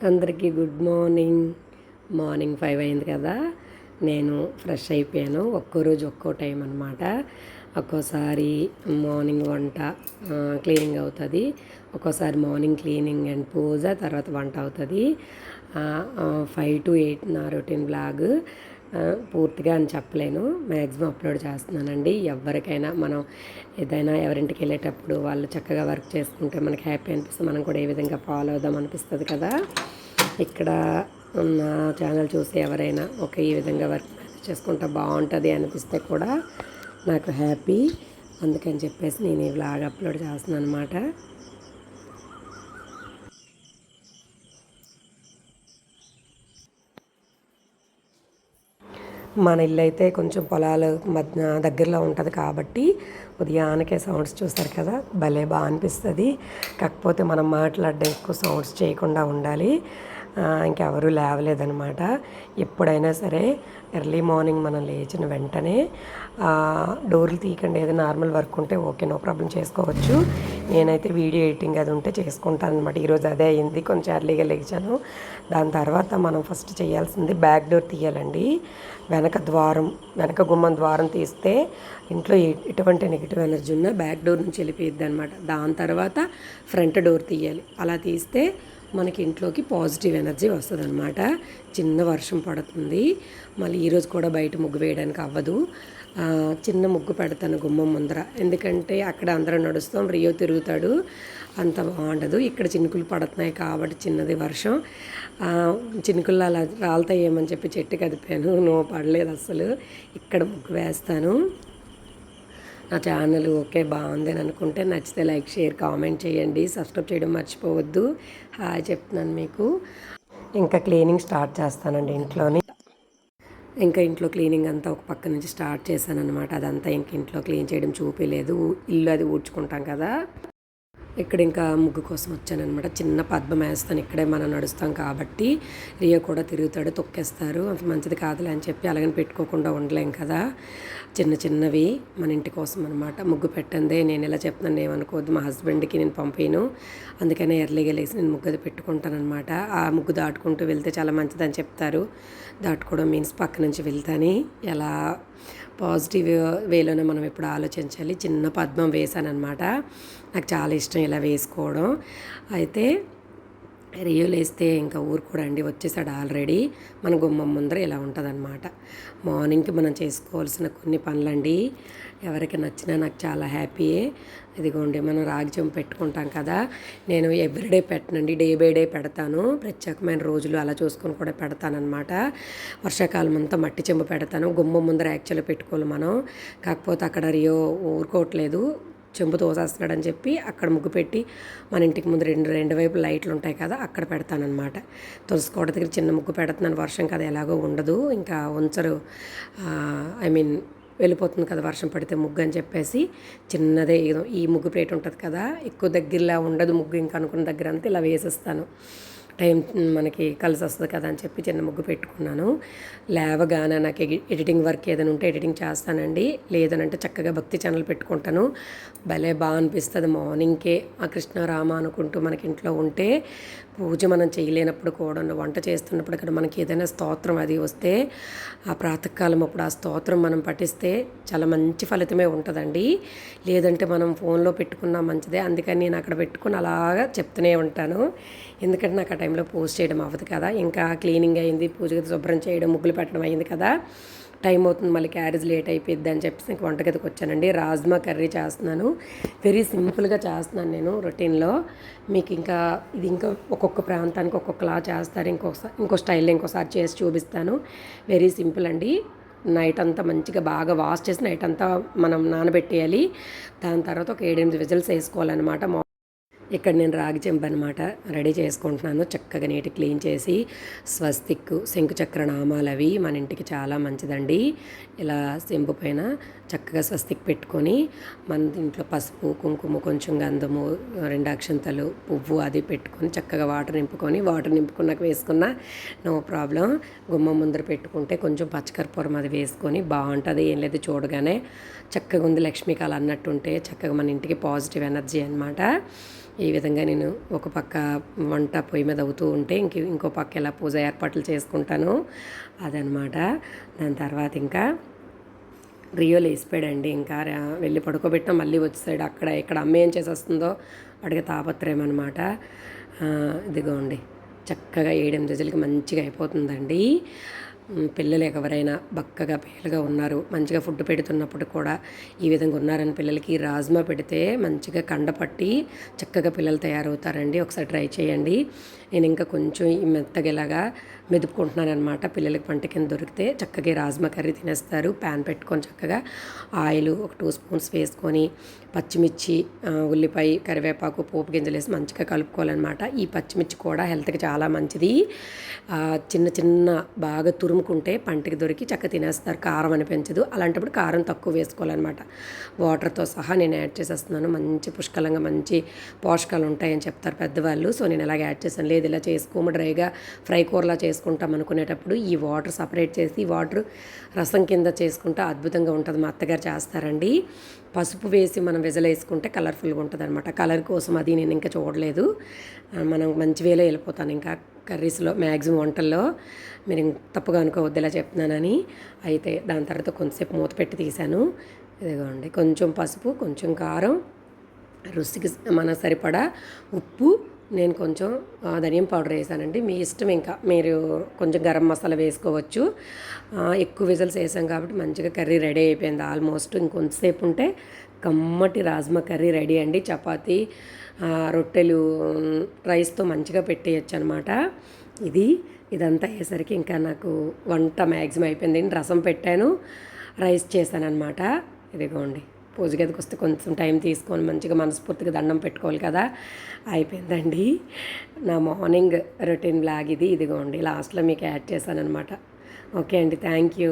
అందరికీ good morning. Morning 5 అయింది కదా. నేను ఫ్రెష్ అయిపోయాను. ఒక్కో రోజు ఒక్కో టైం అనమాట. ఒక్కోసారి మార్నింగ్ వంట క్లీనింగ్ అవుతుంది, ఒక్కోసారి మార్నింగ్ క్లీనింగ్ అండ్ పూజ తర్వాత వంట అవుతుంది. 5 to 8 నా రొటీన్ బ్లాగ్. పూర్తిగా అని చెప్పలేను, మ్యాక్సిమం అప్లోడ్ చేస్తున్నానండి. ఎవరికైనా మనం ఏదైనా ఎవరింటికి వెళ్ళేటప్పుడు వాళ్ళు చక్కగా వర్క్ చేసుకుంటే మనకి హ్యాపీ అనిపిస్తుంది, మనం కూడా ఏ విధంగా ఫాలో అవుదాం అనిపిస్తుంది కదా. ఇక్కడ నా ఛానల్ చూసి ఎవరైనా ఈ విధంగా వర్క్ చేసుకుంటే బాగుంటుంది అనిపిస్తే కూడా నాకు హ్యాపీ. అందుకని చెప్పేసి నేను ఈ వ్లాగ్ అప్లోడ్ చేస్తున్నాను అనమాట. మన ఇల్లు అయితే కొంచెం పొలాలు మధ్య దగ్గరలో ఉంటుంది కాబట్టి ఉదయానికే సౌండ్స్ చూస్తారు కదా, భలే బాగా అనిపిస్తుంది. కాకపోతే మనం మాట్లాడడం ఎక్కువ సౌండ్స్ చేయకుండా ఉండాలి. ఇంకెవరూ లేవలేదనమాట. ఎప్పుడైనా సరే ఎర్లీ మార్నింగ్ మనం లేచిన వెంటనే డోర్లు తీయకండి. ఏదో నార్మల్ వర్క్ ఉంటే ఓకే, నో ప్రాబ్లం చేసుకోవచ్చు. నేనైతే వీడియో ఎడిటింగ్ అది ఉంటే చేసుకుంటాను అనమాట. ఈరోజు అదే అయింది, కొంచెం ఎర్లీగా లేచాను. దాని తర్వాత మనం ఫస్ట్ చేయాల్సింది బ్యాక్ డోర్ తీయాలండి. వెనక గుమ్మం ద్వారం తీస్తే ఇంట్లో ఎటువంటి నెగిటివ్ ఎనర్జీ ఉన్నా బ్యాక్ డోర్ నుంచి వెళ్ళిపోయిద్ది అనమాట. దాని తర్వాత ఫ్రంట్ డోర్ తీయాలి. అలా తీస్తే మనకి ఇంట్లోకి పాజిటివ్ ఎనర్జీ వస్తుంది అనమాట. చిన్న వర్షం పడుతుంది, మళ్ళీ ఈరోజు కూడా బయట ముగ్గు వేయడానికి అవ్వదు. చిన్న ముగ్గు పెడతాను గుమ్మం ముందర, ఎందుకంటే అక్కడ అందరం నడుస్తాం, రియో తిరుగుతాడు, అంత బాగుండదు. ఇక్కడ చినుకులు పడుతున్నాయి కాబట్టి చిన్నది వర్షం, చినుకులు అలా రాలుతాయేమని చెప్పి చెట్టు కదిపాను, పడలేదు అసలు. ఇక్కడ ముగ్గు వేస్తాను. నా ఛానల్ ఓకే బాగుంది అని అనుకుంటే నచ్చితే లైక్, షేర్, కామెంట్ చేయండి. సబ్స్క్రైబ్ చేయడం మర్చిపోవద్దు. హాయ్ చెప్తున్నాను మీకు. ఇంకా క్లీనింగ్ స్టార్ట్ చేస్తానండి ఇంట్లోని. ఇంకా ఇంట్లో క్లీనింగ్ అంతా ఒక పక్క నుంచి స్టార్ట్ చేశాను అనమాట. అదంతా ఇంట్లో క్లీన్ చేయడం చూపించలేదు, ఇల్లు అది ఊడ్చుకుంటాం కదా. ఇక్కడ ఇంకా ముగ్గు కోసం వచ్చానమాట. చిన్న పద్మం వేస్తాను, ఇక్కడే మనం నడుస్తాం కాబట్టి రియో కూడా తిరుగుతాడు, తొక్కేస్తారు, అంత మంచిది కాదులే అని చెప్పి అలాగని పెట్టుకోకుండా ఉండలేం కదా. చిన్నవి మన ఇంటి కోసం అనమాట. ముగ్గు పెట్టందే నేను ఇలా చెప్తున్నాను ఏమనుకోవద్దు, మా హస్బెండ్కి నేను పంపాను, అందుకనే ఎర్లీగా లేసి నేను ముగ్గు అది పెట్టుకుంటానమాట. ఆ ముగ్గు దాటుకుంటూ వెళ్తే చాలా మంచిదని చెప్తారు. దాటుకోవడం మీన్స్ పక్క నుంచి వెళ్తాని, ఎలా పాజిటివ్ వేలోనే మనం ఎప్పుడు ఆలోచించాలి. చిన్న పద్మం వేసానమాట, నాకు చాలా ఇష్టం ఇలా వేసుకోవడం. అయితే రియల్ వేస్తే ఇంకా ఊరుకోడండి, వచ్చేసాడు ఆల్రెడీ. మన గుమ్మం ముందర ఇలా ఉంటుంది అనమాట. మార్నింగ్కి మనం చేసుకోవాల్సిన కొన్ని పనులండి. ఎవరికి నచ్చినా నాకు చాలా హ్యాపీయే. ఇదిగోండి, మనం రాగి చెంబు పెట్టుకుంటాం కదా. నేను ఎవ్రీడే పెట్టనండి, డే బై డే పెడతాను. ప్రత్యేకమైన రోజులు అలా చూసుకొని కూడా పెడతానమాట. వర్షాకాలం అంతా మట్టి చెంబు పెడతాను. గుమ్మం ముందర యాక్చువల్గా పెట్టుకోవాలి మనం, కాకపోతే అక్కడ రియో ఊరుకోవట్లేదు, చెంబు తోసేస్తున్నాడని చెప్పి అక్కడ ముగ్గు పెట్టి మన ఇంటికి ముందు రెండు వైపు లైట్లు ఉంటాయి కదా, అక్కడ పెడతానమాట. తులసి కోట దగ్గర చిన్న ముగ్గు పెడుతున్నాను, వర్షం కదా ఎలాగో ఉండదు, ఇంకా ఉంచరు, వెళ్ళిపోతుంది కదా వర్షం పడితే ముగ్గు అని చెప్పేసి చిన్నదే ఈ ముగ్గు ప్లేట్ ఉంటుంది కదా, ఎక్కువ దగ్గరలా ఉండదు ముగ్గు, ఇంకా అనుకున్న దగ్గర అంతా ఇలా వేసేస్తాను. టైం మనకి కలిసి వస్తుంది కదా అని చెప్పి చిన్న ముగ్గు పెట్టుకున్నాను. లేవగానే నాకు ఎడిటింగ్ వర్క్ ఏదైనా ఉంటే ఎడిటింగ్ చేస్తానండి, లేదనంటే చక్కగా భక్తి ఛానల్ పెట్టుకుంటాను. భలే బాగా అనిపిస్తుంది మార్నింగ్కే ఆ కృష్ణారామ అనుకుంటూ మనకి ఇంట్లో ఉంటే. పూజ మనం చేయలేనప్పుడు కూడా, వంట చేస్తున్నప్పుడు ఇక్కడ మనకి ఏదైనా స్తోత్రం అది వస్తే ఆ ప్రాతకాలం అప్పుడు ఆ స్తోత్రం మనం పఠిస్తే చాలా మంచి ఫలితమే ఉంటుందండి. లేదంటే మనం ఫోన్లో పెట్టుకున్నా మంచిదే, అందుకని నేను అక్కడ పెట్టుకుని అలాగా చెప్తూనే ఉంటాను. ఎందుకంటే నాకు ఆ టైంలో పోస్ట్ చేయడం అవ్వదు కదా. ఇంకా క్లీనింగ్ అయింది, పూజ శుభ్రం చేయడం, ముగ్గులు పెట్టడం అయింది కదా, టైం అవుతుంది, మళ్ళీ క్యారేజ్ లేట్ అయిపోద్ది అని చెప్పేసి ఇంక వంటగదికి వచ్చానండి. రాజ్మా కర్రీ చేస్తున్నాను, వెరీ సింపుల్గా చేస్తున్నాను నేను రొటీన్లో. మీకు ఇంకా ఇది ఇంకా ఒక్కొక్క ప్రాంతానికి ఒక్కొక్కలా చేస్తారు, ఇంకో స్టైల్లో ఇంకోసారి చేసి చూపిస్తాను. వెరీ సింపుల్ అండి. నైట్ అంతా మంచిగా బాగా వాష్ చేసి నైట్ అంతా మనం నానబెట్టేయాలి. దాని తర్వాత ఒక 7-8 విజిల్స్ వేసుకోవాలన్నమాట. ఇక్కడ నేను రాగి చెంబు అనమాట రెడీ చేసుకుంటున్నాను. చక్కగా నీటి క్లీన్ చేసి స్వస్తిక్, శంకుచక్ర నామాలు అవి మన ఇంటికి చాలా మంచిదండి. ఇలా చెంబు పైన చక్కగా స్వస్తిక్ పెట్టుకొని మన ఇంట్లో పసుపు, కుంకుమ, కొంచెం గంధము, 2 అక్షంతలు, పువ్వు అది పెట్టుకొని చక్కగా వాటర్ నింపుకున్నాక వేసుకున్న నో ప్రాబ్లం. గుమ్మం ముందర పెట్టుకుంటే కొంచెం పచ్చకర్పూరం అది వేసుకొని బాగుంటుంది. ఏం లేదు, చూడగానే చక్కగా ఉంది, లక్ష్మీకాల అన్నట్టుంటే చక్కగా మన ఇంటికి పాజిటివ్ ఎనర్జీ అనమాట. ఈ విధంగా నేను ఒక పక్క వంట పొయ్యి మీద అవుతూ ఉంటే ఇంకో పక్క ఎలా పూజ ఏర్పాట్లు చేసుకుంటాను అదనమాట. దాని తర్వాత ఇంకా రియో లేసిపోయాడండి. ఇంకా వెళ్ళి పడుకోబెట్టినా మళ్ళీ వచ్చేసాడు. అక్కడ ఇక్కడ అమ్మ ఏం చేసేస్తుందో వాడికి తాపత్రయం అనమాట. ఇదిగోండి చక్కగా 7-8 రోజులకి మంచిగా అయిపోతుందండి. పిల్లలు ఎవరైనా బక్కగా పేలుగా ఉన్నారు, మంచిగా ఫుడ్ పెడుతున్నప్పుడు కూడా ఈ విధంగా ఉన్నారని పిల్లలకి రాజ్మా పెడితే మంచిగా కండపట్టి చక్కగా పిల్లలు తయారవుతారండి. ఒకసారి ట్రై చేయండి. నేను ఇంకా కొంచెం ఈ మెత్తగా ఇలాగా మెదుపుకుంటున్నాను అనమాట. పిల్లలకి పంట కింద దొరికితే చక్కగా రాజ్మా కర్రీ తినేస్తారు. ప్యాన్ పెట్టుకొని చక్కగా ఆయిల్ ఒక 2 స్పూన్స్ వేసుకొని పచ్చిమిర్చి, ఉల్లిపాయ, కరివేపాకు, పోపు గింజలు వేసి మంచిగా కలుపుకోవాలన్నమాట. ఈ పచ్చిమిర్చి కూడా హెల్త్కి చాలా మంచిది. చిన్న చిన్న బాగా తురుముకుంటే పంటికి దొరికి చక్క తినేస్తారు. కారం అనిపించదు. అలాంటప్పుడు కారం తక్కువ వేసుకోవాలన్నమాట. వాటర్తో సహా నేను యాడ్ చేసేస్తున్నాను. మంచి పుష్కలంగా మంచి పోషకాలు ఉంటాయని చెప్తారు పెద్దవాళ్ళు. సో నేను ఇలాగ యాడ్ చేశాను. లేదు ఇలా చేసుకోము డ్రైగా ఫ్రై కూరలా చేసుకుంటాం అనుకునేటప్పుడు ఈ వాటర్ సపరేట్ చేసి వాటర్ రసం కింద చేసుకుంటే అద్భుతంగా ఉంటుంది. మా అత్తగారు చేస్తారండి. పసుపు వేసి మనం వేసుకుంటే కలర్ఫుల్గా ఉంటుంది అనమాట. కలర్ కోసం అది నేను ఇంకా చూడలేదు. మనం మంచి వేలో వెళ్ళిపోతాను ఇంకా కర్రీస్లో మ్యాక్సిమం వంటల్లో. మీరు తప్పుగా అనుకోవద్దు ఇలా చెప్తున్నానని. అయితే దాని తర్వాత కొంతసేపు మూత పెట్టి తీశాను. ఇదిగోండి కొంచెం పసుపు, కొంచెం కారం, రుచికి మన సరిపడా ఉప్పు, నేను కొంచెం ధనియం పౌడర్ వేసానండి. మీ ఇష్టం, ఇంకా మీరు కొంచెం గరం మసాలా వేసుకోవచ్చు. ఎక్కువ విజిల్స్ వేసాం కాబట్టి మంచిగా కర్రీ రెడీ అయిపోయింది ఆల్మోస్ట్. ఇంకొంతసేపు ఉంటే కమ్మటి రాజ్మా కర్రీ రెడీ అండి. చపాతీ, రొట్టెలు, రైస్తో మంచిగా పెట్టేయచ్చు అనమాట. ఇదంతా అయ్యేసరికి ఇంకా నాకు వంట మ్యాక్సిమం అయిపోయింది. రసం పెట్టాను, రైస్ చేశాను అనమాట. ఇదిగోండి పూజ గదికి వస్తే కొంచెం టైం తీసుకొని మంచిగా మనస్ఫూర్తిగా దండం పెట్టుకోవాలి కదా. అయిపోయిందండి నా మార్నింగ్ రొటీన్ బ్లాగ్ ఇదిగోండి లాస్ట్లో మీకు యాడ్ చేశాను అనమాట. ఓకే అండి, థ్యాంక్ యూ.